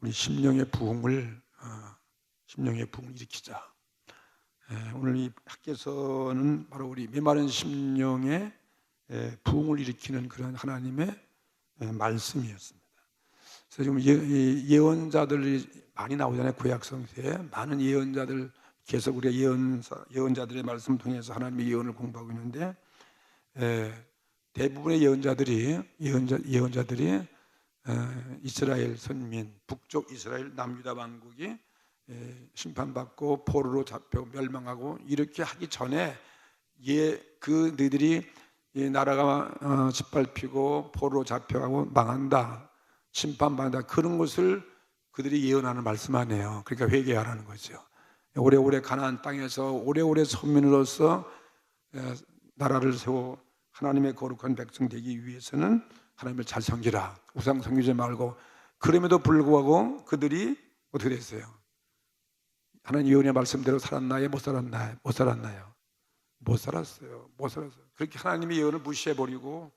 우리 심령의 부흥을 일으키자. 오늘 이 학교에서는 바로 우리 메마른 심령의 부흥을 일으키는 그런 하나님의 말씀이었습니다. 그래서 지금 예언자들이 많이 나오잖아요. 구약성서에 많은 예언자들, 계속 우리가 예언자들의 말씀을 통해서 하나님의 예언을 공부하고 있는데, 대부분의 예언자들이 이스라엘 선민, 북쪽 이스라엘 남유다 왕국이 심판받고 포로로 잡혀 멸망하고 이렇게 하기 전에 너희들이 나라가 짓밟히고 포로로 잡혀가고 망한다, 심판받는다, 그런 것을 그들이 예언하는 말씀 아니에요. 그러니까 회개하라는 거죠. 오래오래 가나안 땅에서 오래오래 선민으로서 나라를 세워 하나님의 거룩한 백성 되기 위해서는 하나님을 잘 섬기라, 우상 섬기지 말고. 그럼에도 불구하고 그들이 어떻게 됐어요? 하나님 예언의 말씀대로 살았나요? 못 살았나요? 못 살았어요. 그렇게 하나님의 예언을 무시해버리고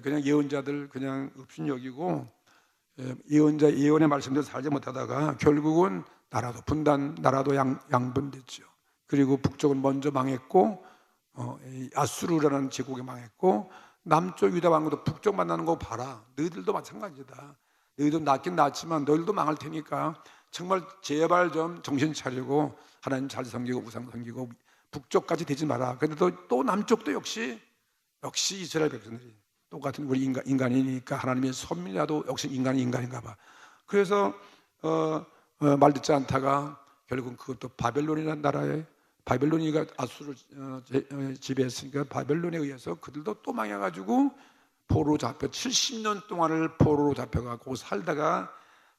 그냥 예언자들 그냥 업신여기고 예언의 말씀대로 살지 못하다가 결국은 나라도 분단, 나라도 양분됐죠. 그리고 북쪽은 먼저 망했고 아수르라는 제국이 망했고, 남쪽 유다 왕국도 북쪽 만나는 거 봐라. 너희들도 마찬가지다. 너희도 낫긴 낫지만 너희들도 망할 테니까 정말 제발 좀 정신 차리고 하나님 잘 섬기고 우상 섬기고 북쪽까지 되지 마라. 그런데 또 남쪽도 역시 이스라엘 백성들이 똑같은 우리 인간이니까 하나님의 선민이라도 역시 인간인가 봐. 그래서 말 듣지 않다가 결국은 그것도 바벨론이라는 나라에, 바벨론이가 아수르를 지배했으니까 바벨론에 의해서 그들도 또 망해가지고 포로로 잡혀 70년 동안을 포로로 잡혀가고 살다가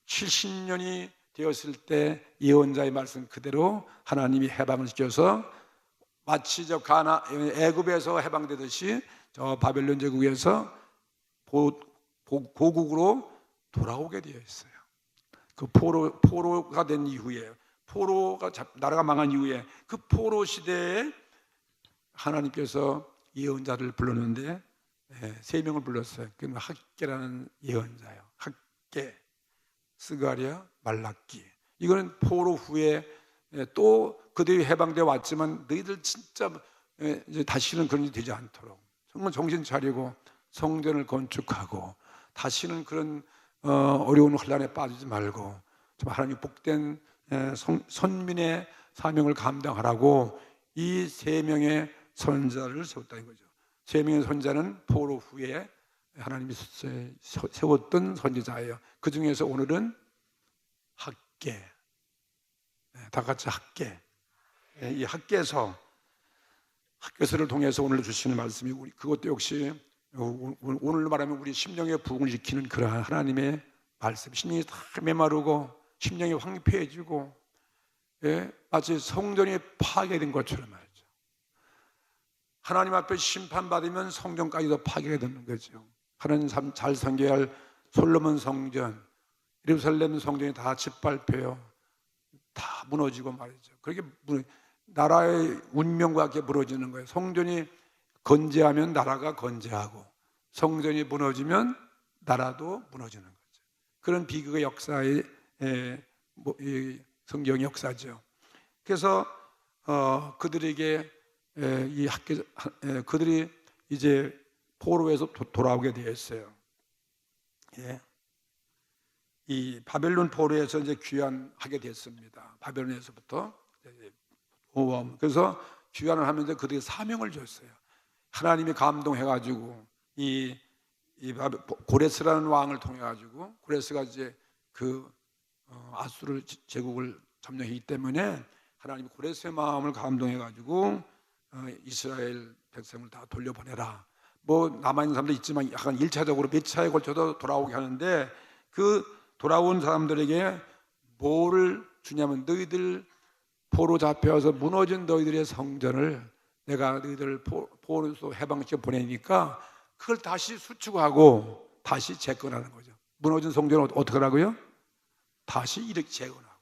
70년이 되었을 때 예언자의 말씀 그대로 하나님이 해방을 시켜서 마치 애굽에서 해방되듯이 저 바벨론 제국에서 고국으로 돌아오게 되어 있어요. 그 포로가 된 이후에, 나라가 망한 이후에 그 포로 시대에 하나님께서 예언자를 불렀는데 3명을 불렀어요. 그 학개라는 예언자예요. 학개, 스가랴, 말라기. 이거는 포로 후에 또 그들이 해방되어 왔지만 너희들 진짜 이제 다시는 그런 일이 되지 않도록 정말 정신 차리고 성전을 건축하고 다시는 그런 어려운 혼란에 빠지지 말고 좀 하나님 복된 선민의 사명을 감당하라고 이 3명의 선자를 세웠다는 거죠. 3명의 선자는 포로 후에 하나님이 세웠던 선지자예요. 그 중에서 오늘은 학개, 다 같이 학개. 이 학개서를 통해서 오늘 주시는 말씀이 그것도 역시 오늘 말하면 우리 심령의 부흥을 일으키는 그러한 하나님의 말씀. 심령이 다 메마르고 심령이 황폐해지고 마치 성전이 파괴된 것처럼 말이죠. 하나님 앞에 심판받으면 성전까지도 파괴가 되는 거죠. 하나님 잘 섬겨야 할 솔로몬 성전, 예루살렘 성전이 다 짓밟혀요. 다 무너지고 말이죠. 그렇게 나라의 운명과 함께 무너지는 거예요. 성전이 건재하면 나라가 건재하고 성전이 무너지면 나라도 무너지는 거죠. 그런 비극의 역사의 성경 역사죠. 그래서 그들에게 그들이 이제 포로에서 돌아오게 되었어요. 이 바벨론 포로에서 이제 귀환하게 됐습니다. 바벨론에서부터 그래서 귀환을 하면서 그들에게 사명을 줬어요. 하나님이 감동해가지고 이 고레스라는 왕을 통해가지고, 고레스가 이제 그 아수르 제국을 점령했기 때문에 하나님이 고레스의 마음을 감동해가지고 이스라엘 백성을 다 돌려보내라. 남아있는 사람도 있지만 약간 1차적으로 몇 차에 걸쳐서 돌아오게 하는데, 그 돌아온 사람들에게 뭐를 주냐면, 너희들 포로 잡혀서 무너진 너희들의 성전을 내가 너희들을 포로에서 해방시켜 보내니까 그걸 다시 수축하고 다시 재건하는 거죠. 무너진 성전을 어떻게 하라고요? 다시 이렇게 재건하고,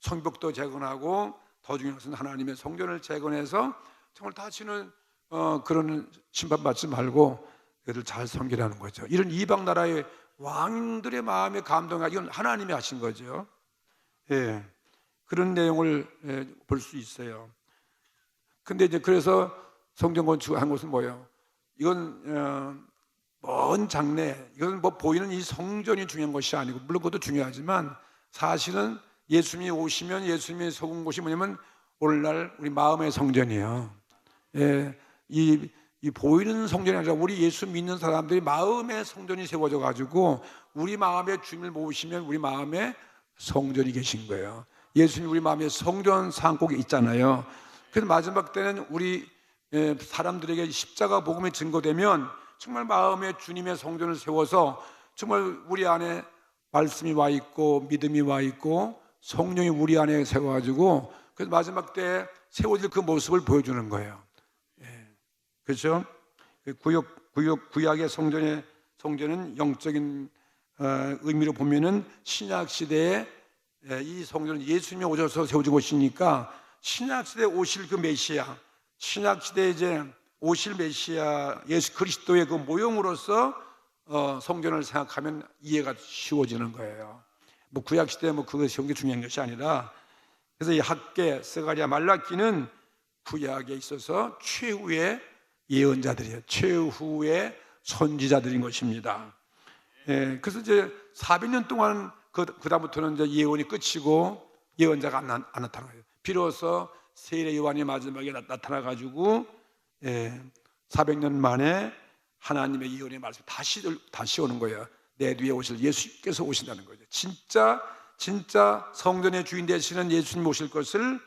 성벽도 재건하고, 더 중요한 것은 하나님의 성전을 재건해서 정말 다시는 그런 심판받지 말고 그들 잘 섬기라는 거죠. 이런 이방 나라의 왕들의 마음에 감동하고 이건 하나님이 하신 거죠. 예, 그런 내용을 볼 수 있어요. 근데 이제 그래서 성전 건축한 것은 뭐예요? 이건 먼 장래, 이건 뭐 보이는 이 성전이 중요한 것이 아니고, 물론 그것도 중요하지만 사실은 예수님이 오시면 예수님이 속은 곳이 뭐냐면 오늘날 우리 마음의 성전이에요. 예, 이 보이는 성전이 아니라 우리 예수 믿는 사람들이 마음의 성전이 세워져 가지고 우리 마음에 주님을 모시면 우리 마음에 성전이 계신 거예요. 예수님이 우리 마음에 성전 삼고 있잖아요. 그래서 마지막 때는 우리 사람들에게 십자가 복음이 증거되면 정말 마음에 주님의 성전을 세워서 정말 우리 안에 말씀이 와 있고 믿음이 와 있고 성령이 우리 안에 세워가지고 그래서 마지막 때 세워질 그 모습을 보여주는 거예요. 그렇죠? 구약의 성전은 영적인 의미로 보면은 신약 시대에 이 성전은 예수님이 오셔서 세워진 곳이니까 신약 시대에 오실 그 메시아, 신약 시대에 이제 오실 메시아 예수 그리스도의 그 모형으로서 성전을 생각하면 이해가 쉬워지는 거예요. 뭐 구약 시대에 뭐 그거 세운 게 중요한 것이 아니라 그래서 이 학개, 스가랴, 말라기는 구약에 있어서 최후의 예언자들이에요. 최후의 선지자들인 것입니다. 예, 그래서 이제 400년 동안 그다음부터는 이제 예언이 끝이고 예언자가 안 나타나요. 비로소 세례 요한이 마지막에 나타나가지고 400년 만에 하나님의 예언의 말씀 다시 오는 거예요. 내 뒤에 오실 예수께서 오신다는 거죠. 진짜 성전의 주인 되시는 예수님 오실 것을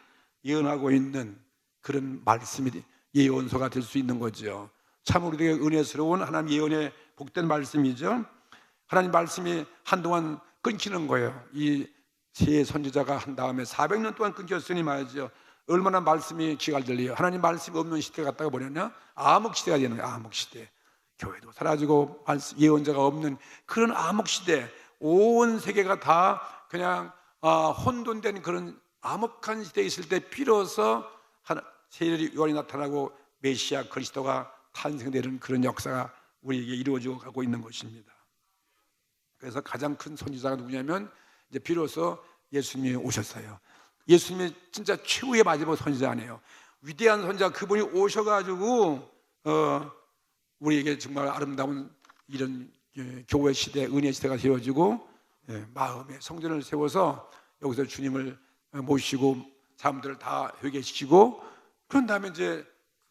예언하고 있는 그런 말씀이 예언서가 될 수 있는 거죠. 참 우리에게 은혜스러운 하나님 예언의 복된 말씀이죠. 하나님 말씀이 한동안 끊기는 거예요. 이 세 선지자가 한 다음에 400년 동안 끊겼으니 말이죠. 얼마나 말씀이 귀가 들려요. 하나님 말씀이 없는 시대가 갔다가 뭐냐면 암흑 시대가 되는 거예요. 암흑 시대. 교회도 사라지고 예언자가 없는 그런 암흑 시대, 온 세계가 다 그냥 혼돈된 그런 암흑한 시대에 있을 때 비로소 세례 요한이 나타나고 메시아 그리스도가 탄생되는 그런 역사가 우리에게 이루어지고 가고 있는 것입니다. 그래서 가장 큰 선지자가 누구냐면 이제 비로소 예수님이 오셨어요. 예수님이 진짜 최후의 마지막 선지자 아니에요. 위대한 선지자 그분이 오셔가지고 우리에게 정말 아름다운 이런 교회 시대, 은혜 시대가 세워지고 마음의 성전을 세워서 여기서 주님을 모시고 사람들을 다 회개시키고 그런 다음에 이제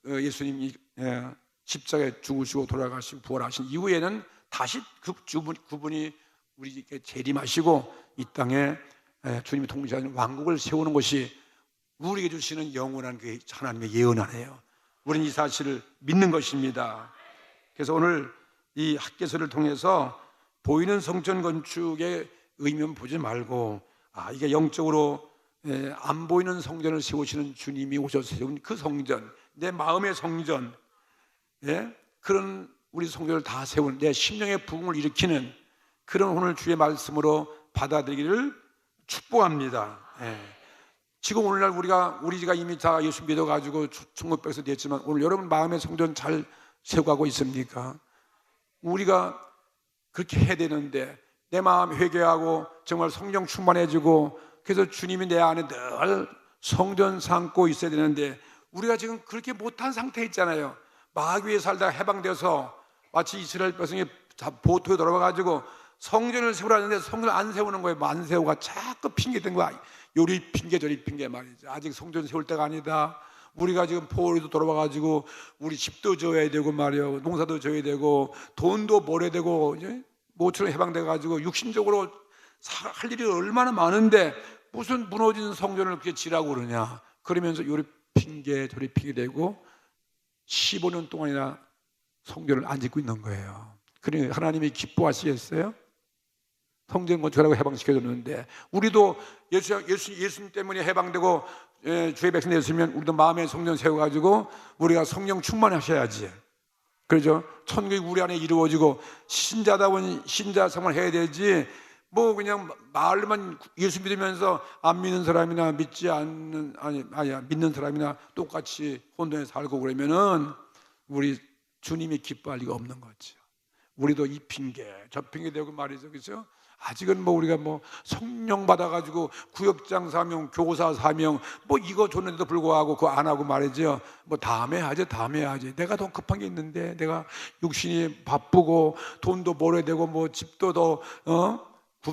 예수님이 십자가에 죽으시고 돌아가시고 부활하신 이후에는 다시 그분이 우리에게 재림하시고 이 땅에 주님이 통치하는 왕국을 세우는 것이 우리에게 주시는 영원한 그 하나님의 예언 아니에요. 우리는 이 사실을 믿는 것입니다. 그래서 오늘 이 학개서를 통해서 보이는 성전 건축의 의미만 보지 말고 이게 영적으로 안 보이는 성전을 세우시는 주님이 오셔서 세운 그 성전, 내 마음의 성전, 그런 우리 성전을 다 세운 내 심령의 부흥을 일으키는 그런 오늘 주의 말씀으로 받아들이기를 축복합니다. 지금 오늘날 우리가 이미 다 예수 믿어가지고 천국백성 됐지만 오늘 여러분 마음의 성전 잘 세워가고 있습니까? 우리가 그렇게 해야 되는데 내 마음 회개하고 정말 성령 충만해지고 그래서 주님이 내 안에 늘 성전 삼고 있어야 되는데 우리가 지금 그렇게 못한 상태에 있잖아요. 마귀에 살다가 해방돼서 마치 이스라엘 백성이 보토에 돌아와가지고 성전을 세우라는데 성전을 안 세우는 거예요. 안 세우고 자꾸 핑계댄 거야. 요리 핑계 저리 핑계 말이죠. 아직 성전 세울 때가 아니다. 우리가 지금 포로도 돌아와가지고 우리 집도 져야 되고 말이요, 농사도 져야 되고 돈도 벌어야 되고 모처럼 해방돼가지고 육신적으로 할 일이 얼마나 많은데 무슨 무너진 성전을 그렇게 지라고 그러냐. 그러면서 요리 핑계 저리 핑계 대고 15년 동안이나 성전을 안 짓고 있는 거예요. 그러니 하나님이 기뻐하시겠어요? 성전 건축하라고 해방시켜줬는데 우리도 예수님 때문에 해방되고 주의 백성 되었으면 우리도 마음의 성전 세워가지고 우리가 성령 충만하셔야지. 그렇죠? 천국이 우리 안에 이루어지고 신자다운 신자 생활을 해야 되지 뭐 그냥 말로만 예수 믿으면서 안 믿는 사람이나 믿지 않는 믿는 사람이나 똑같이 혼돈에 살고 그러면은 우리 주님이 기뻐할 리가 없는 거죠. 우리도 이 핑계 저 핑계 대고 말이죠, 그렇죠? 아직은 뭐 우리가 뭐 성령 받아가지고 구역장 사명, 교사 사명 뭐 이거 줬는데도 불구하고 그거 안 하고 말이죠. 뭐 다음에 하지, 다음에 하지. 내가 더 급한 게 있는데, 내가 육신이 바쁘고 돈도 벌어야 되고 뭐 집도 더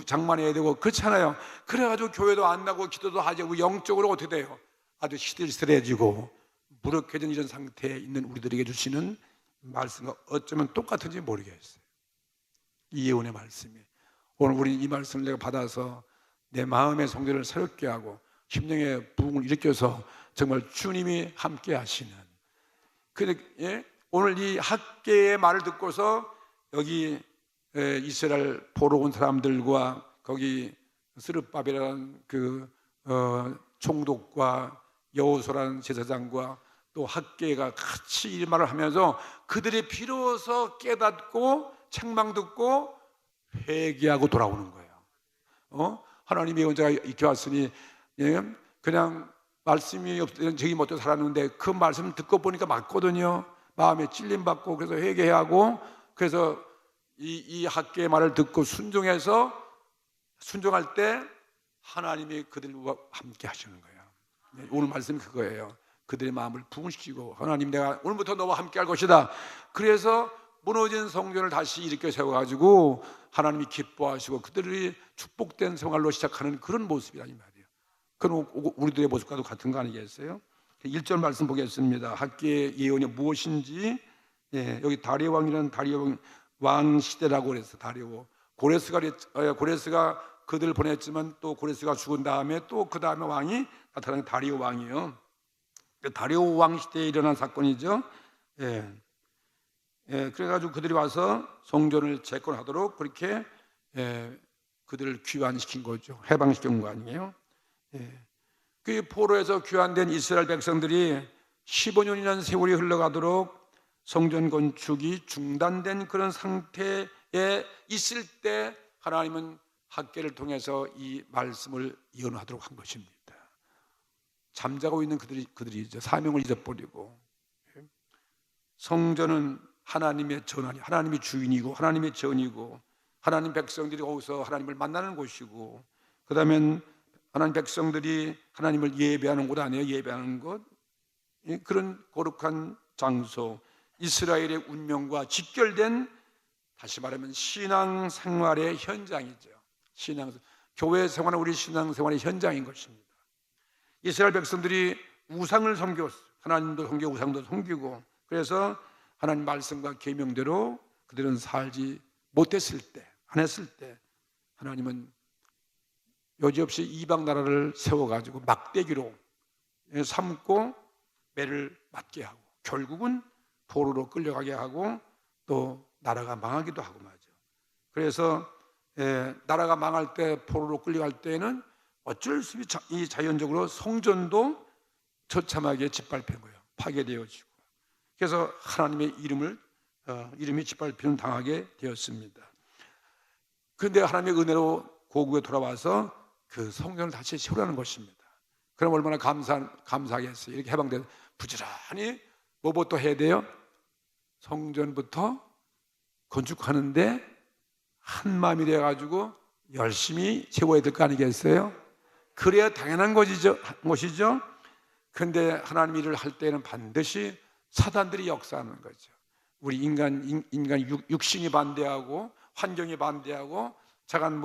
장만해야 되고 그렇잖아요. 그래가지고 교회도 안 나고 기도도 하지. 영적으로 어떻게 돼요? 아주 시들시들해지고 무력해진 이런 상태에 있는 우리들에게 주시는 말씀과 어쩌면 똑같은지 모르겠어요. 이 예언의 말씀이. 오늘 우리 이 말씀을 내가 받아서 내 마음의 성전을 새롭게 하고 심령의 부흥을 일으켜서 정말 주님이 함께 하시는, 오늘 이 학계의 말을 듣고서 여기 이스라엘 보러 온 사람들과 거기 스룹바벨이라는 그 총독과 여호수아라는 제사장과 또 학계가 같이 이 말을 하면서 그들이 비로소 깨닫고 책망 듣고 회개하고 돌아오는 거예요. 하나님의 예언자가 이렇게 왔으니 그냥 말씀이 없던 저기 못해 살았는데 그 말씀 듣고 보니까 맞거든요. 마음에 찔림받고 그래서 회개하고, 그래서 이 학계의 말을 듣고 순종할 때 하나님이 그들과 함께 하시는 거예요. 오늘 말씀이 그거예요. 그들의 마음을 부흥시키고, 하나님 내가 오늘부터 너와 함께 할 것이다. 그래서 무너진 성전을 다시 일으켜 세워가지고 하나님이 기뻐하시고 그들이 축복된 생활로 시작하는 그런 모습이라 이 말이에요. 그럼 우리들의 모습과도 같은 거 아니겠어요? 1절 말씀 보겠습니다. 학계의 예언이 무엇인지. 여기 다리오 왕이라는 다리오 왕 시대라고 그랬어요. 다리오 고레스가 그들을 보냈지만 또 고레스가 죽은 다음에 또 그 다음에 왕이 나타나는 다리오 왕이에요. 다리오 왕 시대에 일어난 사건이죠. 그래가지고 그들이 와서 성전을 재건하도록 그렇게 그들을 귀환시킨 거죠. 해방시킨 거 아니에요? 그 포로에서 귀환된 이스라엘 백성들이 15년이라는 세월이 흘러가도록 성전 건축이 중단된 그런 상태에 있을 때 하나님은 학계를 통해서 이 말씀을 예언하도록 한 것입니다. 잠자고 있는 그들이 이제 사명을 잊어버리고, 성전은 하나님의 전환이, 하나님의 주인이고 하나님의 전이고 하나님 백성들이 거기서 하나님을 만나는 곳이고, 그 다음엔 하나님 백성들이 하나님을 예배하는 곳 아니에요? 예배하는 곳. 그런 거룩한 장소, 이스라엘의 운명과 직결된, 다시 말하면 신앙생활의 현장이죠. 교회 생활은 우리 신앙생활의 현장인 것입니다. 이스라엘 백성들이 우상을 섬겼어요. 하나님도 섬기고 우상도 섬기고, 그래서 하나님 말씀과 계명대로 그들은 살지 못했을 때, 안 했을 때 하나님은 여지없이 이방 나라를 세워가지고 막대기로 삼고 매를 맞게 하고 결국은 포로로 끌려가게 하고 또 나라가 망하기도 하고 말이죠. 그래서 나라가 망할 때, 포로로 끌려갈 때에는 어쩔 수 없이 이 자연적으로 성전도 처참하게 짓밟힌 거예요. 파괴되어지고. 그래서 하나님의 이름이 짓밟히는 당하게 되었습니다. 그런데 하나님의 은혜로 고국에 돌아와서 그 성전을 다시 세우라는 것입니다. 그럼 얼마나 감사하겠어요. 이렇게 해방돼서 부지런히 뭐부터 해야 돼요? 성전부터 건축하는데 한 마음이 돼가지고 열심히 세워야 될 거 아니겠어요? 그래야 당연한 것이죠. 그런데 하나님 일을 할 때는 반드시 사단들이 역사하는 거죠. 우리 인간 육신이 반대하고 환경이 반대하고 잠깐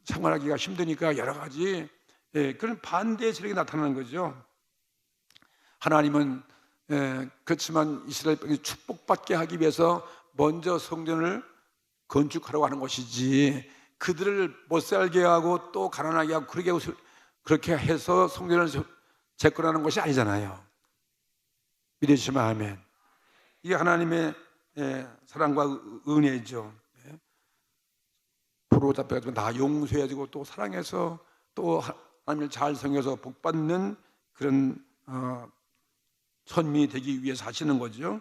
생활하기가 힘드니까 여러 가지 그런 반대의 세력이 나타나는 거죠. 하나님은 그렇지만 이스라엘 백성이 축복받게 하기 위해서 먼저 성전을 건축하라고 하는 것이지, 그들을 못 살게 하고 또 가난하게 하고 그렇게 해서 성전을 재건하는 것이 아니잖아요. 믿으시면 아멘. 이게 하나님의 사랑과 은혜죠. 포로 잡혀가지고 나 용서해주고 또 사랑해서 또 하나님을 잘 섬겨서 복받는 그런 선민이 되기 위해서 하시는 거죠.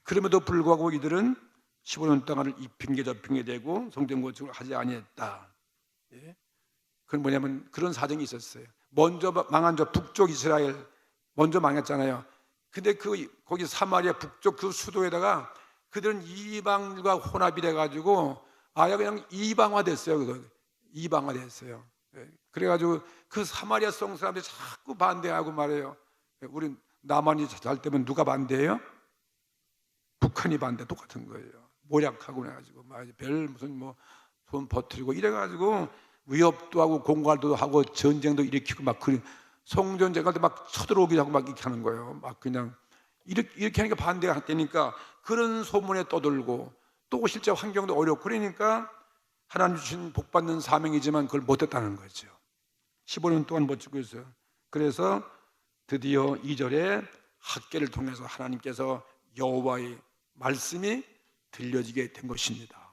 그럼에도 불구하고 이들은 15년 동안을 이 핑계 저 핑계 대고 성전 건축을 하지 아니했다. 그건 뭐냐면 그런 사정이 있었어요. 먼저 망한 저 북쪽 이스라엘 먼저 망했잖아요. 근데 거기 사마리아 북쪽 그 수도에다가 그들은 이방과 혼합이 돼가지고 아예 그냥 이방화 됐어요. 그거 이방화 됐어요. 그래가지고 그 사마리아 성 사람들이 자꾸 반대하고 말해요. 우리 남한이 잘 되면 누가 반대해요? 북한이 반대. 똑같은 거예요. 모략하고 그래가지고 별 무슨 뭐 돈 버티고 이래가지고 위협도 하고 공갈도 하고 전쟁도 일으키고 막 송전쟁할 때 막 쳐들어오기도 하고 막 이렇게 하는 거예요. 막 그냥 이렇게 하니까 반대가 되니까 그런 소문에 떠들고 또 실제 환경도 어렵고 그러니까 하나님 주신 복받는 사명이지만 그걸 못했다는 거죠. 15년 동안 못 주고 있어요. 그래서 드디어 2절에 학계를 통해서 하나님께서 여호와의 말씀이 들려지게 된 것입니다.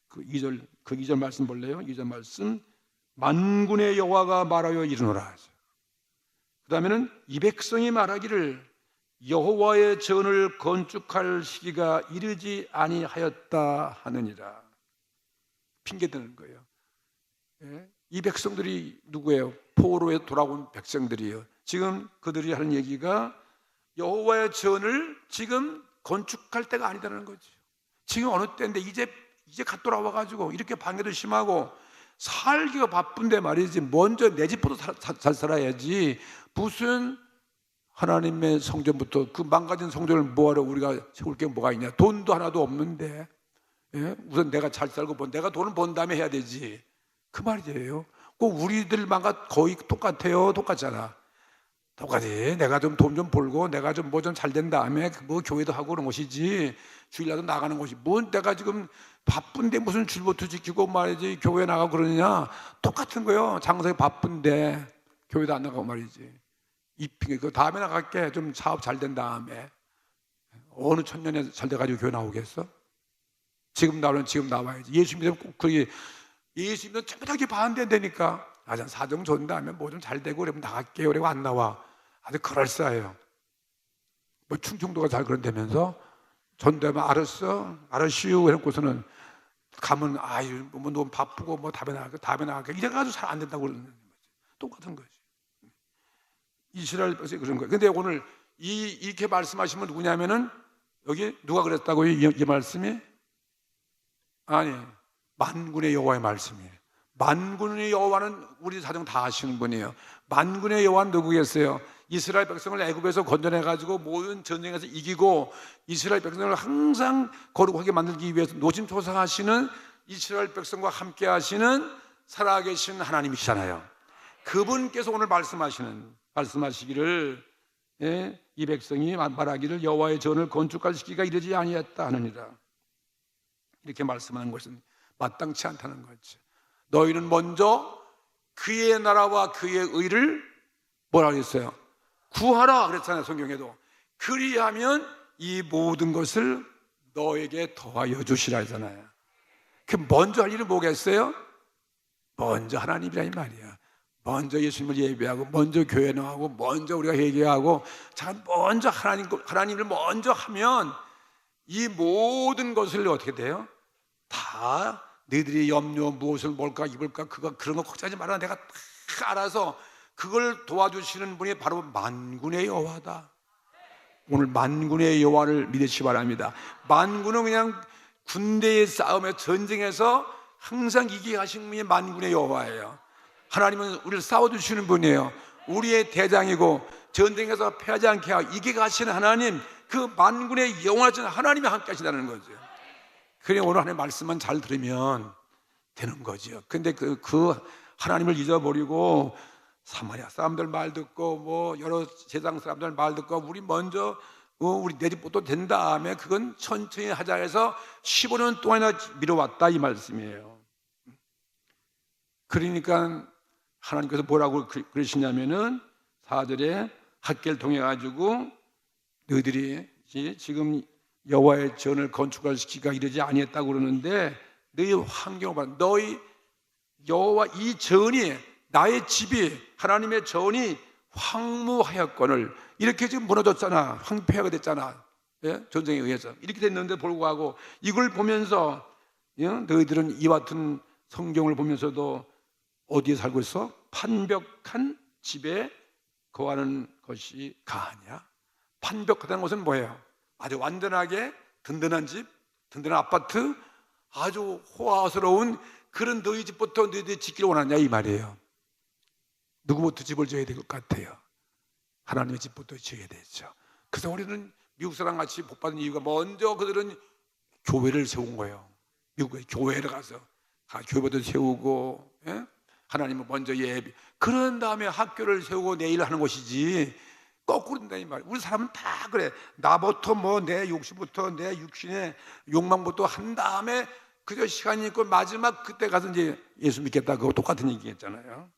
그 2절 말씀 볼래요? 2절 말씀 만군의 여호와가 말하여 이르노라. 그 다음에는 이 백성이 말하기를 여호와의 전을 건축할 시기가 이르지 아니하였다 하느니라. 핑계대는 거예요. 이 백성들이 누구예요? 포로에 돌아온 백성들이에요. 지금 그들이 하는 얘기가 여호와의 전을 지금 건축할 때가 아니다는 거죠. 지금 어느 때인데 이제 갓 돌아와가지고 이렇게 방해도 심하고 살기가 바쁜데 말이지 먼저 내 집부터 잘 살아야지 무슨 하나님의 성전부터 그 망가진 성전을 뭐하러 우리가 세울 게 뭐가 있냐. 돈도 하나도 없는데 우선 내가 잘 살고 내가 돈을 번 다음에 해야 되지. 그 말이에요. 꼭 우리들만 거의 똑같아요. 똑같잖아. 똑같이 내가 좀 돈 좀 벌고 내가 좀 뭐 좀 잘 된 다음에 뭐 교회도 하고 그런 것이지 주일날도 나가는 것이 뭔 내가 지금 바쁜데 무슨 줄부터 지키고 말이지 교회 나가고 그러느냐. 똑같은 거예요. 장사에 바쁜데 교회도 안 나가고 말이지. 이 핑계 그 다음에 나갈게. 좀 사업 잘 된 다음에. 어느 천년에 잘 돼가지고 교회 나오겠어? 지금 나오면 지금 나와야지. 예수 믿으면 꼭 그게 예수 믿으면 전부 다 반대되니까 아주 사정 좋은 다음에 뭐 좀 잘 되고 그러면 나갈게요. 그리고 안 나와. 아주 그럴싸해요. 뭐 충청도가 잘 그런다면서 전대면 알았슈 해놓고서는 가면 아유 뭐 너무 바쁘고 뭐 답에 나갈게 이래가지고 잘 안 된다고 그러는 거지. 똑같은 거지. 이스라엘 백성이 그런 거예요. 근데 오늘 이렇게 말씀하시면 누구냐면은 여기 누가 그랬다고요? 이 말씀이? 아니 만군의 여호와의 말씀이에요. 만군의 여호와는 우리 사정 다 아시는 분이에요. 만군의 여호와는 누구겠어요? 이스라엘 백성을 애굽에서 건져내가지고 모든 전쟁에서 이기고 이스라엘 백성을 항상 거룩하게 만들기 위해서 노심초사하시는 이스라엘 백성과 함께 하시는 살아계신 하나님이시잖아요. 그분께서 오늘 말씀하시기를 이 백성이 말하기를 여호와의 전을 건축할 시기가 이르지 아니했다 하느니라. 이렇게 말씀하는 것은 마땅치 않다는 거죠. 너희는 먼저 그의 나라와 그의 의를 뭐라고 했어요? 구하라 그랬잖아요. 성경에도. 그리하면 이 모든 것을 너에게 더하여 주시라 하잖아요. 그 먼저 할 일은 뭐겠어요? 먼저 하나님이라 이 말이야. 먼저 예수님을 예배하고 먼저 교회 나가고 먼저 우리가 회개하고 먼저 하나님을 먼저 하면 이 모든 것을 어떻게 돼요? 다 너희들이 염려 무엇을 먹을까 입을까 그런 거 걱정하지 마라. 내가 다 알아서 그걸 도와주시는 분이 바로 만군의 여호와다. 오늘 만군의 여호와를 믿으시기 바랍니다. 만군은 그냥 군대의 싸움에 전쟁에서 항상 이기게 하신 분이 만군의 여호와예요. 하나님은 우리를 싸워주시는 분이에요. 우리의 대장이고 전쟁에서 패하지 않게 하고 이기게 하시는 하나님, 그 만군의 여호와신 하나님이 함께 하신다는 거죠. 그래 오늘 하나님의 말씀만 잘 들으면 되는 거죠. 근데 그 하나님을 잊어버리고 사마리아 사람들 말 듣고 뭐 여러 세상 사람들 말 듣고 우리 먼저 우리 내 집부터 된 다음에 그건 천천히 하자 해서 15년 동안이나 미뤄왔다 이 말씀이에요. 그러니까 하나님께서 뭐라고 그러시냐면은 4절에 학계를 통해 가지고 너희들이 지금 여호와의 전을 건축할 시기가 이르지 아니했다고 그러는데 너희 환경을 봐. 너희 여호와 이 전이 나의 집이 하나님의 전이 황무하였거늘 이렇게 지금 무너졌잖아. 황폐하게 됐잖아. 예? 전쟁에 의해서 이렇게 됐는데 불구하고 이걸 보면서 너희들은 이와 같은 성경을 보면서도 어디에 살고 있어? 판벽한 집에 거하는 것이 가하냐? 판벽하다는 것은 뭐예요? 아주 완전하게 든든한 집, 든든한 아파트, 아주 호화스러운 그런 너희 집부터 너희들이 짓기를 원하냐 이 말이에요. 누구부터 집을 지어야 될 것 같아요? 하나님의 집부터 지어야 되죠. 그래서 우리는 미국 사람 같이 복 받은 이유가 먼저 그들은 교회를 세운 거예요. 미국에 교회를 가서 교회부터 세우고, 예? 하나님은 먼저 예배, 그런 다음에 학교를 세우고 내일 하는 것이지 거꾸로 된다 이 말이에요. 우리 사람은 다 그래. 나부터 뭐 내 욕심부터 내 육신의 욕망부터 한 다음에 그저 시간이 있고 마지막 그때 가서 이제 예수 믿겠다, 그거 똑같은 얘기했잖아요.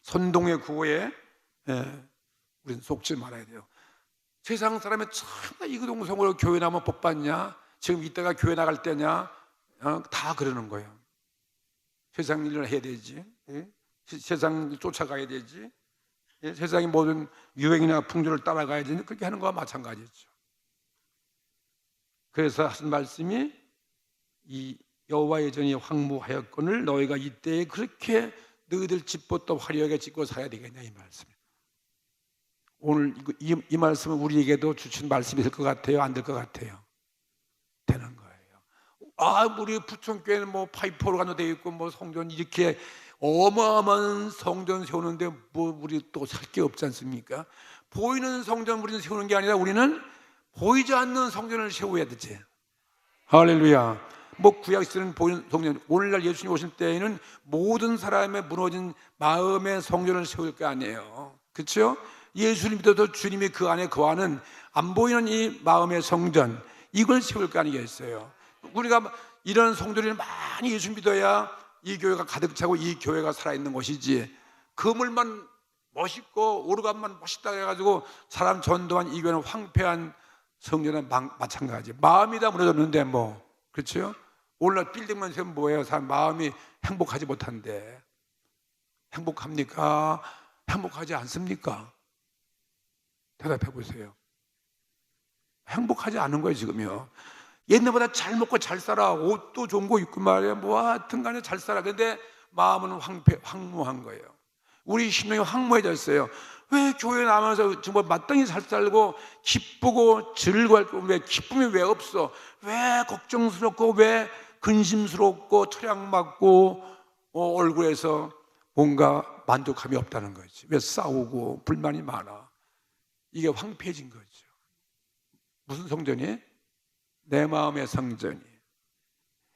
선동의 구호에 우리는 속지 말아야 돼요. 세상 사람이 참 이구동성으로 교회 나면 복 받냐, 지금 이때가 교회 나갈 때냐, 다 그러는 거예요. 세상 일을 해야 되지, 세상 쫓아가야 되지, 세상의 모든 유행이나 풍조를 따라가야 되지, 그렇게 하는 거와 마찬가지죠. 그래서 하신 말씀이 이 여호와의 전이 황무하였거늘 너희가 이때에 그렇게 너희들 집부터 화려하게 짓고 살아야 되겠냐 이 말씀이에요. 오늘 이 말씀은 우리에게도 주신 말씀이 될 것 같아요? 안 될 것 같아요? 되는 거예요. 우리 부천교회는 뭐 파이프로가 되어 있고 뭐 성전 이렇게 어마어마한 성전 세우는데 뭐 우리 또 살 게 없지 않습니까? 보이는 성전 우리는 세우는 게 아니라 우리는 보이지 않는 성전을 세워야 되지. 할렐루야. 뭐 구약 시대는 보이는 성전, 오늘날 예수님 오실 때에는 모든 사람의 무너진 마음의 성전을 세울 거 아니에요. 그렇죠? 예수님 믿어도 주님이 그 안에 거하는 안 보이는 이 마음의 성전, 이걸 세울 거 아니겠어요? 우리가 이런 성전을 많이 예수 믿어야 이 교회가 가득 차고 이 교회가 살아있는 것이지, 그물만 멋있고 오르간만 멋있다 해가지고 사람 전도한 이 교회는 황폐한 성전은 마찬가지. 마음이 다 무너졌는데 뭐, 그렇죠? 오늘날 빌딩만 세우면 뭐예요? 사람 마음이 행복하지 못한데 행복합니까? 행복하지 않습니까? 대답해 보세요. 행복하지 않은 거예요 지금요. 옛날보다 잘 먹고 잘 살아, 옷도 좋은 거 입고 말이야, 뭐 하여튼 간에 잘 살아. 근데 마음은 황무한 거예요. 우리 심령이 황무해졌어요. 왜 교회 나가면서 정말 마땅히 잘 살고 기쁘고 즐거워, 왜 기쁨이 왜 없어? 왜 걱정스럽고 왜 근심스럽고 토량맞고 얼굴에서 뭔가 만족함이 없다는 거지. 왜 싸우고 불만이 많아? 이게 황폐해진 거죠. 무슨 성전이? 내 마음의 성전이.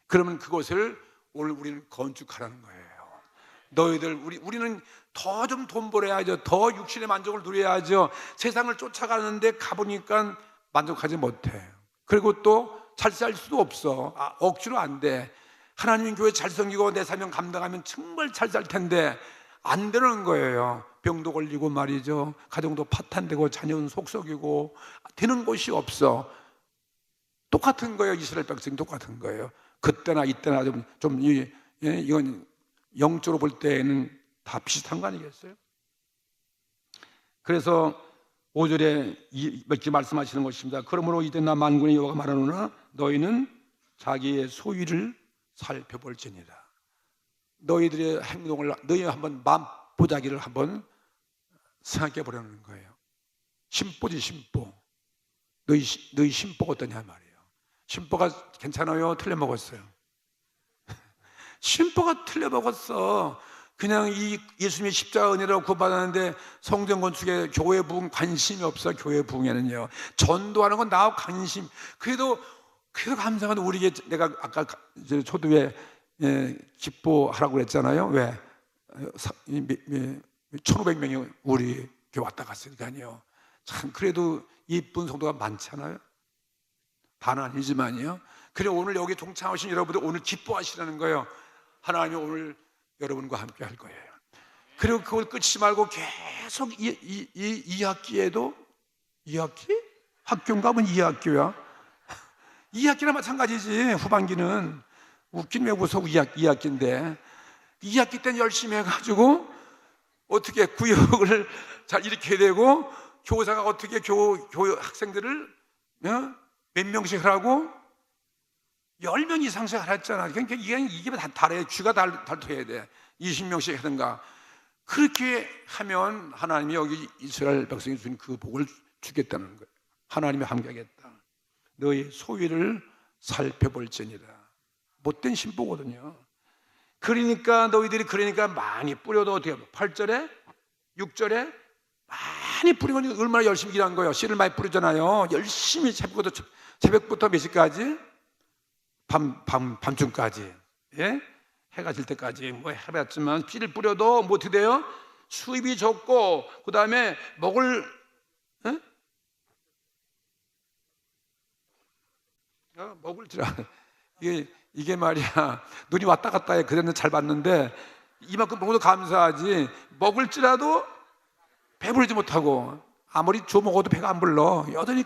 그러면 그것을 오늘 우리는 건축하라는 거예요. 너희들 우리는 더 좀 돈 벌어야죠. 더 육신의 만족을 누려야죠. 세상을 쫓아가는데 가보니까 만족하지 못해. 그리고 또 잘 살 수도 없어. 억지로 안 돼. 하나님 교회 잘 섬기고 내 사명 감당하면 정말 잘 살 텐데 안 되는 거예요. 병도 걸리고 말이죠. 가정도 파탄되고 자녀는 속썩이고 되는 곳이 없어. 똑같은 거예요. 이스라엘 백성이 똑같은 거예요. 그때나 이때나 이건 영적으로 볼 때는 다 비슷한 거 아니겠어요? 그래서 5절에 이렇게 말씀하시는 것입니다. 그러므로 이제 나 만군의 여호와가 말하노라 너희는 자기의 소위를 살펴볼지니라. 너희들의 행동을 너희 한번 맛보자기를 한번 생각해 보려는 거예요. 심보지 심보. 너희 심보가 어떠냐 말이에요. 심보가 괜찮아요? 틀려먹었어요? 심보가 틀려먹었어. 그냥 이 예수님의 십자가 은혜라고 구원받았는데 성전 건축에 교회 부흥 관심이 없어. 교회 부흥에는요. 전도하는 건 나하고 관심. 그래도 감사한 우리에게 내가 아까 초두에 기뻐하라고 그랬잖아요. 왜? 1500명이 우리 교회 왔다 갔으니까요. 참 그래도 이쁜 성도가 많잖아요. 다는 아니지만요. 그래 오늘 여기 동참하신 여러분들 오늘 기뻐하시라는 거예요. 하나님이 오늘 여러분과 함께 할 거예요. 그리고 그걸 끊지 말고 계속 이 학기에도 2학기? 학교인가 하면 2학기야. 2학기나 마찬가지지. 후반기는 웃긴 왜 웃어. 2학기인데 2학기 때는 열심히 해가지고 어떻게 구역을 잘 일으켜야 되고 교사가 어떻게 교회 학생들을 몇 명씩 하라고 10명 이상씩 하랬잖아. 그러니까 이게 다 달에 쥐가 달토해야 돼. 20명씩 하든가. 그렇게 하면 하나님이 여기 이스라엘 백성이 준 그 복을 주겠다는 거예요. 하나님이 함께하겠다. 너희 소위를 살펴볼지니라. 못된 신부거든요. 그러니까 너희들이 많이 뿌려도 어떻게 해요? 8절에 6절에 많이 뿌리고 얼마나 열심히 일한 거예요. 씨를 많이 뿌리잖아요. 열심히 새벽부터 몇 시까지? 밤중까지, 예? 해가 질 때까지 뭐 해봤지만 씨를 뿌려도 뭐 어떻게 돼요? 수입이 적고 그 다음에 먹을 줄 이게 말이야, 눈이 왔다 갔다 해. 그전에 잘 봤는데 이만큼 먹어도 감사하지, 먹을지라도 배부르지 못하고 아무리 줘 먹어도 배가 안 불러. 여전히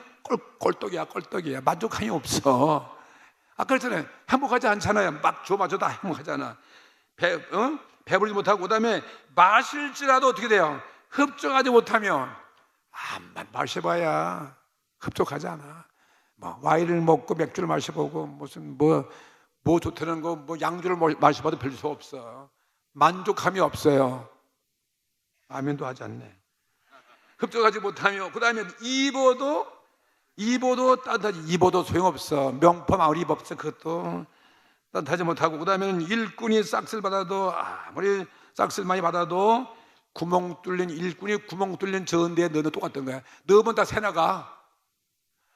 꼴떡이야. 만족함이 없어. 아까 그랬잖아요. 행복하지 않잖아요. 막 줘마저 다 행복하잖아. 배부르지 못하고, 그 다음에 마실지라도 어떻게 돼요? 흡족하지 못하면 마셔봐야 흡족하지 않아. 뭐 와인을 먹고 맥주를 마셔보고 무슨 뭐 좋다는 거 뭐 양주를 마셔봐도 별 수 없어. 만족함이 없어요. 아멘도 하지 않네. 흡족하지 못하며, 그 다음에 입어도 따뜻하지, 입어도 소용없어. 명품 아무리 입었어 그것도 따뜻하지 못하고, 그 다음에는 일꾼이 싹쓸 받아도, 아무리 싹쓸 많이 받아도 일꾼이 구멍 뚫린 저은대에 넣어도 똑같은 거야. 넣으면 다 새나가.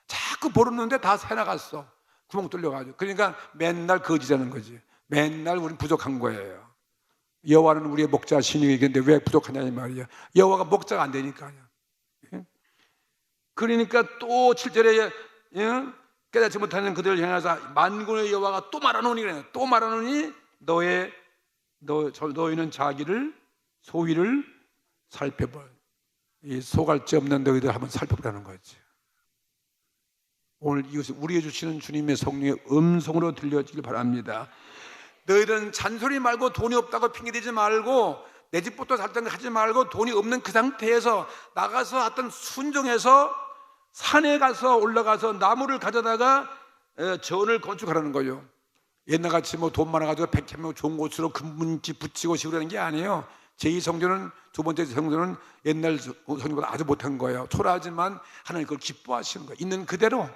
자꾸 벌었는데 다 새나갔어. 구멍 뚫려가지고. 그러니까 맨날 거지라는 거지. 맨날 우리는 부족한 거예요. 여호와는 우리의 목자 신이겠는데 왜 부족하냐 이 말이야. 여호와가 목자가 안 되니까요. 그러니까 또 7절에 깨닫지 못하는 그들을 향해서 만군의 여호와가 또 말하노니, 그래요. 또 말하노니 너희는 자기를 소위를 살펴볼. 이 소갈지 없는 너희들 한번 살펴보라는 거지. 오늘 이것이 우리에게 주시는 주님의 성령의 음성으로 들려지길 바랍니다. 너희들은 잔소리 말고, 돈이 없다고 핑계대지 말고, 내 집부터 살던 거 하지 말고, 돈이 없는 그 상태에서 나가서 어떤 순종해서 산에 가서 올라가서 나무를 가져다가 전을 건축하라는 거예요. 옛날같이 뭐 돈 많아가지고 백해명 좋은 곳으로 금문지 붙이고 시그러는 게 아니에요. 제2성전은, 두 번째 성전은 옛날 성전보다 아주 못한 거예요. 초라하지만 하나님 그걸 기뻐하시는 거예요. 있는 그대로.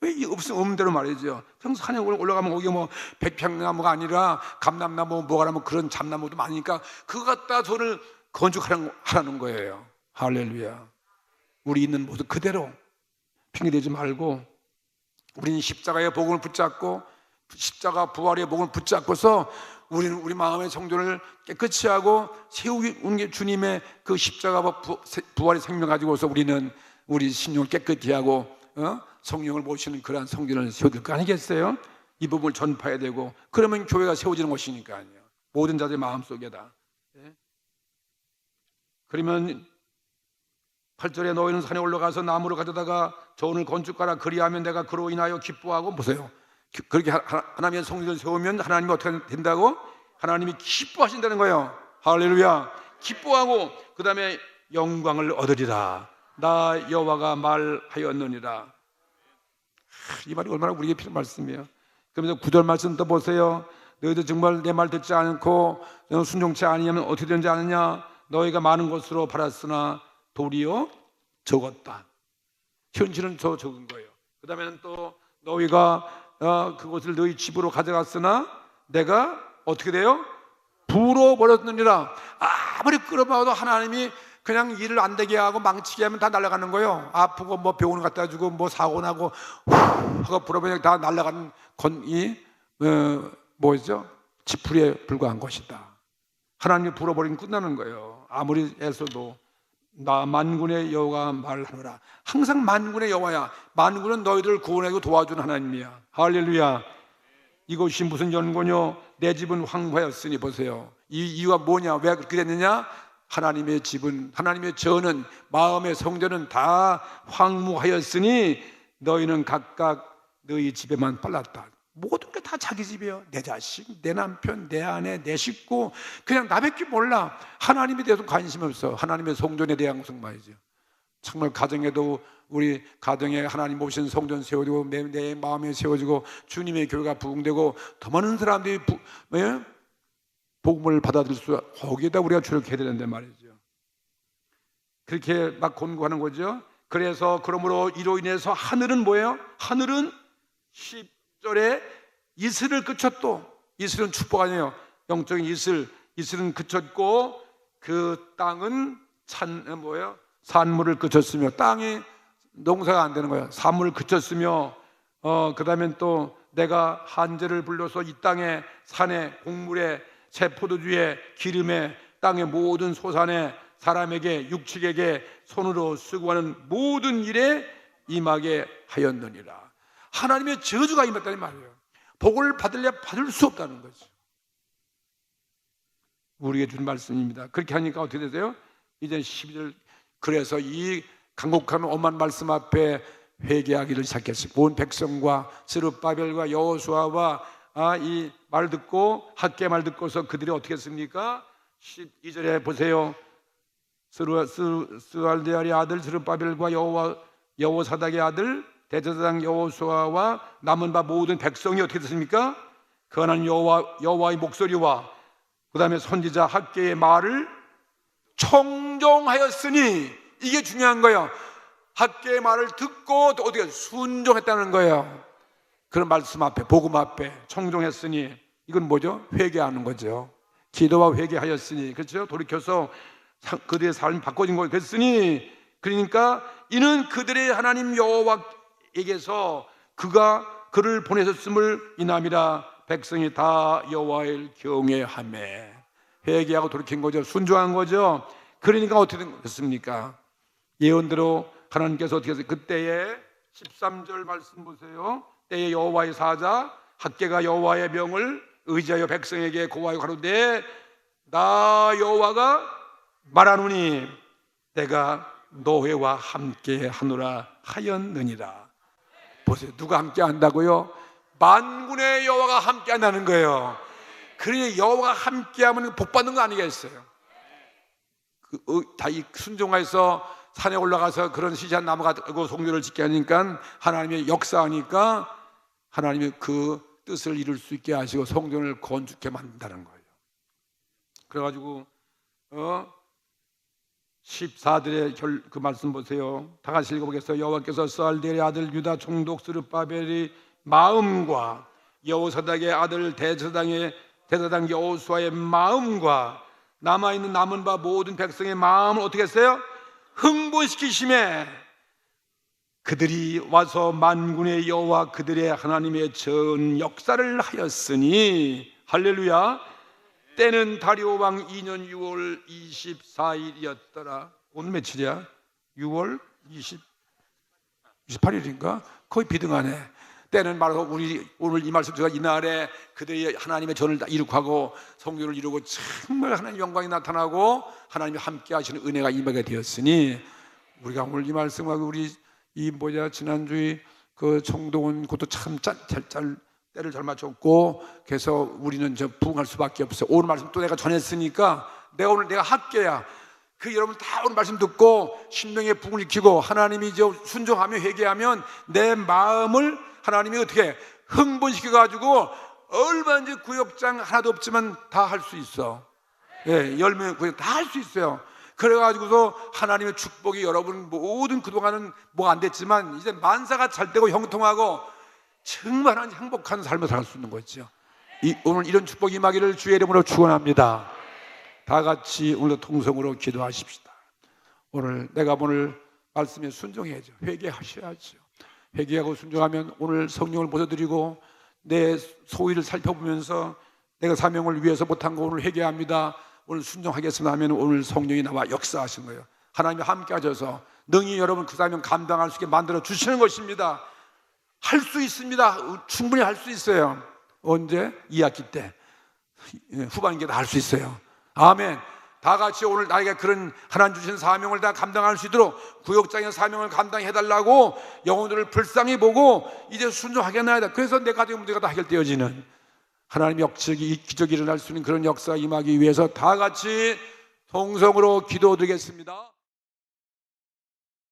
왜 없으면 없는 대로 말이죠. 산에 올라가면 거기 뭐 백평나무가 아니라 감람나무, 뭐가라면 그런 잡나무도 많으니까 그거 갖다 전을 건축하라는 거예요. 할렐루야. 우리 있는 모습 그대로 핑계대지 말고, 우리는 십자가의 복음을 붙잡고, 십자가 부활의 복음을 붙잡고서 우리는 우리 마음의 성전을 깨끗이 하고 세우는 게 주님의 그 십자가와 부활의 생명 가지고서 우리는 우리 신령을 깨끗이 하고 성령을 모시는 그러한 성전을 세워야 될 거 아니겠어요? 이 부분을 전파해야 되고, 그러면 교회가 세워지는 것이니까요. 모든 자들의 마음속에다. 그러면 8절에 너희는 산에 올라가서 나무를 가져다가 전을 건축하라. 그리하면 내가 그로 인하여 기뻐하고, 보세요. 그렇게 하나님의 성전을 세우면 하나님이 어떻게 된다고? 하나님이 기뻐하신다는 거예요. 할렐루야. 기뻐하고, 그 다음에 영광을 얻으리라. 나 여호와가 말하였느니라. 이 말이 얼마나 우리에게 필요한 말씀이에요. 그러면서 9절 말씀 또 보세요. 너희도 정말 내 말 듣지 않고 순종치 아니하면 어떻게 되는지 아느냐? 너희가 많은 것으로 팔았으나 도리어 적었다. 현실은 더 적은 거예요. 그 다음에는 또 너희가 그것을 너희 집으로 가져갔으나 내가 어떻게 돼요? 부로 버렸느니라. 아무리 끌어봐도 하나님이 그냥 일을 안 되게 하고 망치게 하면 다 날아가는 거예요. 아프고 뭐 병원 갖다 주고 뭐 사고 나고 하고 불어보면 다 날아가는 뭐죠? 지푸리에 불과한 것이다. 하나님이 불어버리면 끝나는 거예요. 아무리 애써도. 나 만군의 여호와가 말하노라. 항상 만군의 여호와야. 만군은 너희들을 구원하고 도와주는 하나님이야. 할렐루야. 이것이 무슨 연고뇨? 내 집은 황폐하였으니. 보세요. 이 이유가 뭐냐? 왜 그렇게 됐느냐? 하나님의 집은, 하나님의 전은, 마음의 성전은 다 황무하였으니 너희는 각각 너희 집에만 빨랐다. 모든 게 다 자기 집이에요. 내 자식, 내 남편, 내 아내, 내 식구, 그냥 나밖에 몰라. 하나님에 대해서 관심이 없어. 하나님의 성전에 대한 것은 말이죠. 정말 가정에도 우리 가정에 하나님 모신 성전 세워지고 내 마음에 세워지고 주님의 교회가 부흥되고 더 많은 사람들이 복음을 받아들일 수, 거기에다 우리가 주력해야 되는데 말이죠. 그렇게 막 권고하는 거죠. 그래서 그러므로 이로 인해서 하늘은 뭐예요? 하늘은 10절에 이슬을 그쳤도, 이슬은 축복 아니에요. 영적인 이슬은 그쳤고 그 땅은 산물을 그쳤으며, 땅이 농사가 안 되는 거예요. 산물을 그쳤으며, 그 다음엔 또 내가 한재를 불러서 이 땅에 산에 곡물에 새 포도주에 기름에 땅의 모든 소산에 사람에게 육축에게 손으로 쓰고 하는 모든 일에 임하게 하였느니라. 하나님의 저주가 임했다는 말이에요. 복을 받을래 받을 수 없다는 거죠. 우리에게 준 말씀입니다. 그렇게 하니까 어떻게 되세요? 이제 12절, 그래서 이 간곡한 엄한 말씀 앞에 회개하기를 시작했습니다. 온 백성과 스룹바벨과 여호수아와 이 말 듣고, 학계 말 듣고서 그들이 어떻게 했습니까? 12절에 보세요. 스알데알의 아들 스룹바벨과 여호사닥의 아들 대제사장 여호수아와 남은 바 모든 백성이 어떻게 됐습니까? 그 하나님 여호와의 목소리와 그 다음에 선지자 학계의 말을 청종하였으니, 이게 중요한 거예요. 학계의 말을 듣고 또 어떻게 순종했다는 거예요. 그런 말씀 앞에, 복음 앞에 청종했으니, 이건 뭐죠? 회개하는 거죠. 기도와 회개하였으니, 그렇죠? 돌이켜서 그들의 삶이 바꿔진 거예요. 그랬으니, 그러니까 이는 그들의 하나님 여호와에게서 그가 그를 보내셨음을 인함이라. 백성이 다 여호와를 경외하며, 회개하고 돌이킨 거죠. 순종한 거죠. 그러니까 어떻게 됐습니까? 예언대로 하나님께서 어떻게 했어요? 그때에 13절 말씀 보세요. 때에 여호와의 사자 학계가 여호와의 명을 의지하여 백성에게 고하여 가로되, 나 여호와가 말하노니 내가 너희와 함께 하노라 하였느니라. 보세요. 누가 함께 한다고요? 만군의 여호와가 함께 한다는 거예요. 그러니 여호와가 함께 하면 복 받는 거 아니겠어요? 다 순종해서 산에 올라가서 그런 시시한 나무 가지고 성전을 짓게 하니까 하나님의 역사하니까 하나님의 그 뜻을 이룰 수 있게 하시고 성전을 건축해 만든다는 거예요. 그래가지고 14절의 그 말씀 보세요. 다 같이 읽어보겠어요. 여호와께서 스알델의 아들 유다 총독 스룹바벨의 마음과 여호사닥의 아들 대제사장 여호수아의 마음과 남은 바 모든 백성의 마음을 어떻게 했어요? 흥분시키심에 그들이 와서 만군의 여호와 그들의 하나님의 전 역사를 하였으니, 할렐루야. 때는 다리오 왕 2년 6월 24일이었더라. 오늘 며칠이야? 6월 28일인가? 거의 비등하네. 때는 바로 오늘 이 말씀 제가 이날에 그들이 하나님의 전을 다 이룩하고 성교를 이루고 정말 하나님의 영광이 나타나고 하나님이 함께 하시는 은혜가 임하게 되었으니, 우리가 오늘 이 말씀하고 우리 지난주에 그 청동은 그것도 참 때를 잘 맞췄고, 그래서 우리는 부응할 수밖에 없어요. 오늘 말씀 또 내가 전했으니까 내가 학계야. 여러분 다 오늘 말씀 듣고 심령의 부응을 익히고 하나님이 순종하며 회개하면 내 마음을 하나님이 어떻게 흥분시켜가지고 얼마든지 구역장 하나도 없지만 다 할 수 있어. 열매 구역 다 할 수 있어요. 그래가지고서 하나님의 축복이 여러분 모든 그동안은 뭐 안 됐지만 이제 만사가 잘 되고 형통하고 정말 행복한 삶을 살 수 있는 거죠. 오늘 이런 축복이 임하기를 주의 이름으로 축원합니다. 다 같이 오늘도 통성으로 기도하십시다. 내가 오늘 말씀에 순종해야죠. 회개하셔야죠. 회개하고 순종하면 오늘 성령을 보여드리고 내 소위를 살펴보면서 내가 사명을 위해서 못한 거 오늘 회개합니다, 오늘 순종하겠습니다 하면 오늘 성령이 나와 역사하신 거예요. 하나님이 함께 하셔서 능히 여러분 그 사명 감당할 수 있게 만들어 주시는 것입니다. 할 수 있습니다. 충분히 할 수 있어요. 언제? 2학기 때 후반기에 할 수 있어요. 아멘. 다 같이 오늘 나에게 그런 하나님 주신 사명을 다 감당할 수 있도록 구역장의 사명을 감당해달라고 영혼들을 불쌍히 보고 이제 순종하겠나이다. 그래서 내 가정의 문제가 다 해결되어지는 하나님의 기적이 일어날 수 있는 그런 역사가 임하기 위해서 다 같이 통성으로 기도드리겠습니다.